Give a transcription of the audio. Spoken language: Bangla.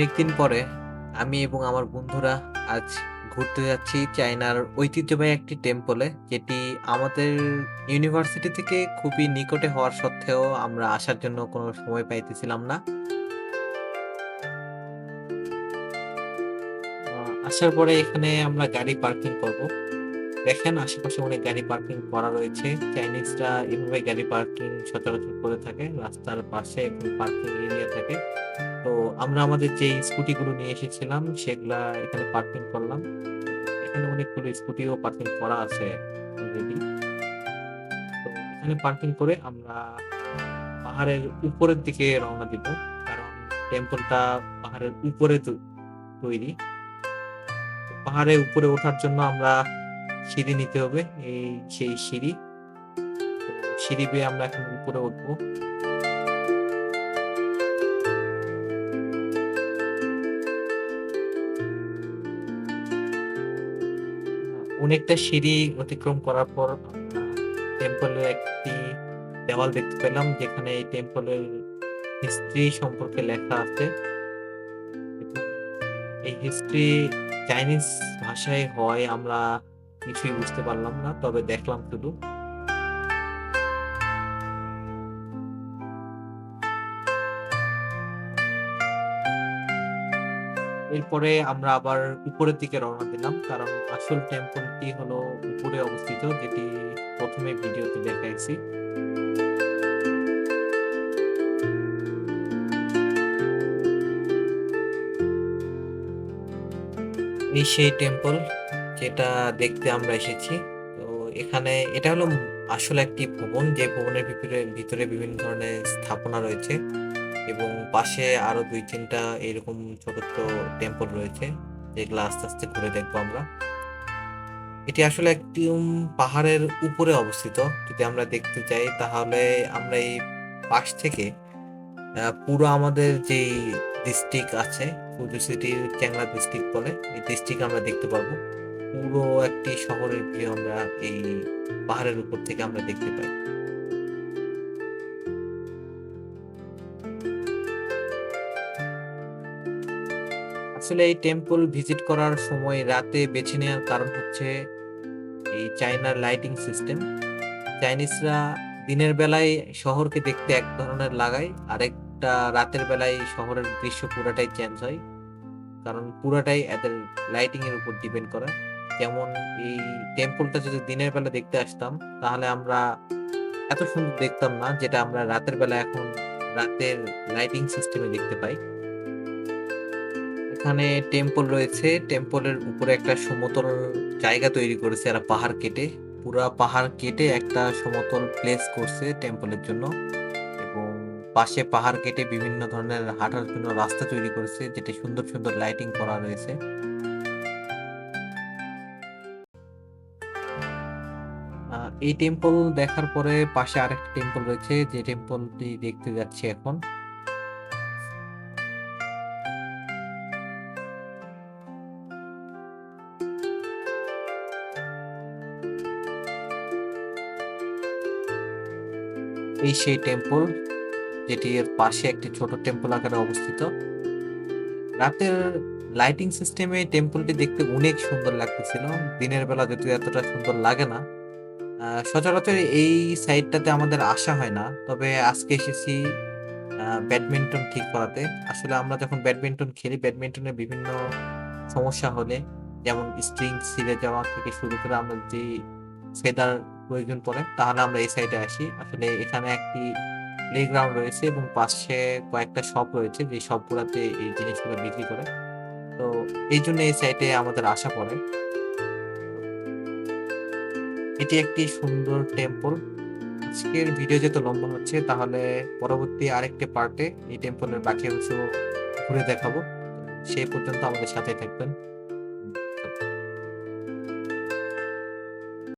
অনেকদিন পরে আমি এবং আমার বন্ধুরা আজ ঘুরতে যাচ্ছি চায়নার ঐতিহ্যবাহী একটি টেম্পলে, যেটি আমাদের ইউনিভার্সিটি থেকে খুবই নিকটে হওয়ার সত্ত্বেও আমরা আসার জন্য কোনো সময় পাইতেছিলাম না। আসার পরে এখানে আমরা গাড়ি পার্কিং করব। দেখেন আশেপাশে অনেক গাড়ি পার্কিং করা রয়েছে। চাইনিজরা এভাবে গাড়ি পার্কিং সচরাচর করে থাকে। রাস্তার পাশে একদম পার্কিং এরিয়া থাকে। তো আমরা আমাদের যেই স্কুটিগুলো নিয়ে এসেছিলাম সেগুলা এখানে পার্কিং করলাম। এখানে অনেকগুলো স্কুটিও পার্কিং করা আছে অলরেডি। তো এখানে পার্কিং করে আমরা পাহাড়ের উপরের দিকে রওনা দিব। কারণ টেম্পলটা পাহাড়ের উপরে তৈরি। তো পাহাড়ের উপরে ওঠার জন্য আমরা সিঁড়ি নিতে হবে। এই সেই সিঁড়ি। তো সিঁড়ি বেয়ে আমরা এখন উপরে উঠবো। অনেকটা সিঁড়ি অতিক্রম করার পর আমরা টেম্পলের একটি দেওয়াল দেখতে পেলাম, যেখানে এই টেম্পলের হিস্ট্রি সম্পর্কে লেখা আছে এবং এই হিস্ট্রি চাইনিজ ভাষায় হয়, আমরা কিছুই বুঝতে পারলাম না, তবে দেখলাম শুধু। এরপরে আমরা আবার উপরের দিকে রওনা দিলাম, কারণ আসল টেম্পলটি হলো উপরে অবস্থিত, যেটি প্রথমে ভিডিওতে দেখাইছি। এই সেই টেম্পল যেটা দেখতে আমরা এসেছি। তো এখানে এটা হলো আসলে একটি ভবন, যে ভবনের ভিতরে ভিতরে বিভিন্ন ধরনের স্থাপনা রয়েছে এবং পাশে আরো দুই তিনটা এরকম ছোট ছোট টেম্পল রয়েছে, যেগুলো আস্তে আস্তে ঘুরে দেখবো আমরা। এটি আসলে একটি পাহাড়ের উপরে অবস্থিত। যদি আমরা দেখতে চাই তাহলে আমরা এই পাশ থেকে পুরো আমাদের যেই ডিস্ট্রিক্ট আছে, ফুজি সিটির চ্যাংড়া ডিস্ট্রিক্ট বলে, এই ডিস্ট্রিক্ট আমরা দেখতে পারবো। পুরো একটি শহরের ভিউ আমরা এই পাহাড়ের উপর থেকে আমরা দেখতে পাই। আসলে এই টেম্পল ভিজিট করার সময় রাতে বেছে নেওয়ার কারণ হচ্ছে এই চায়নার লাইটিং সিস্টেম। চাইনিজরা দিনের বেলায় শহরকে দেখতে এক ধরনের লাগায়, আরেকটা রাতের বেলায় শহরের দৃশ্য পুরাটাই চেঞ্জ হয়। কারণ পুরাটাই এদের লাইটিং এর উপর ডিপেন্ড করে। যেমন এই টেম্পলটা যদি দিনের বেলা দেখতে আসতাম তাহলে আমরা এত সুন্দর দেখতাম না, যেটা আমরা রাতের বেলা এখন রাতের লাইটিং সিস্টেমে দেখতে পাই। এখানে টেম্পল রয়েছে, টেম্পলের উপরে একটা সমতল জায়গা তৈরি করেছে এরা পাহাড় কেটে। পুরা পাহাড় কেটে একটা সমতল প্লেস করছে টেম্পলের জন্য এবং পাশে পাহাড় কেটে বিভিন্ন ধরনের হাঁটার জন্য রাস্তা তৈরি করেছে, যেটা সুন্দর সুন্দর লাইটিং করা রয়েছে। এই টেম্পল দেখার পরে পাশে আরেকটা টেম্পল রয়েছে, যে টেম্পলটি দেখতে যাচ্ছি এখন। এই সেই টেম্পল, যেটি এর পাশে একটি ছোট টেম্পল আকারে অবস্থিত। রাতের লাইটিং সিস্টেমে টেম্পলটি দেখতে অনেক সুন্দর লাগতেছিল। দিনের বেলা যদিও এতটা সুন্দর লাগে না। সচরাচর এই সাইডটাতে আমাদের আসা হয় না, তবে আজকে এসেছি ব্যাডমিন্টন ঠিক করাতে। আসলে আমরা যখন ব্যাডমিন্টন খেলি, ব্যাডমিন্টনের বিভিন্ন সমস্যা হলে, যেমন স্ট্রিং ছিঁড়ে যাওয়া থেকে শুরু করে আমরা যে ফেদার প্রয়োজন পড়ে, তাহলে আমরা এই সাইডে আসি। আসলে এখানে একটি প্লেগ্রাউন্ড রয়েছে এবং পাশে কয়েকটা শপ রয়েছে, যে শপগুলোতে এই জিনিসগুলো বিক্রি করে। তো এই জন্য এই সাইটে আমাদের আসা পড়ে। এটি একটি সুন্দর টেম্পল। আজকের ভিডিও যেহেতু লম্বা হচ্ছে, তাহলে পরবর্তী আরেকটি পার্টে এই টেম্পলের বাকি অংশ ঘুরে দেখাবো। সেই পর্যন্ত আমাদের সাথে থাকবেন।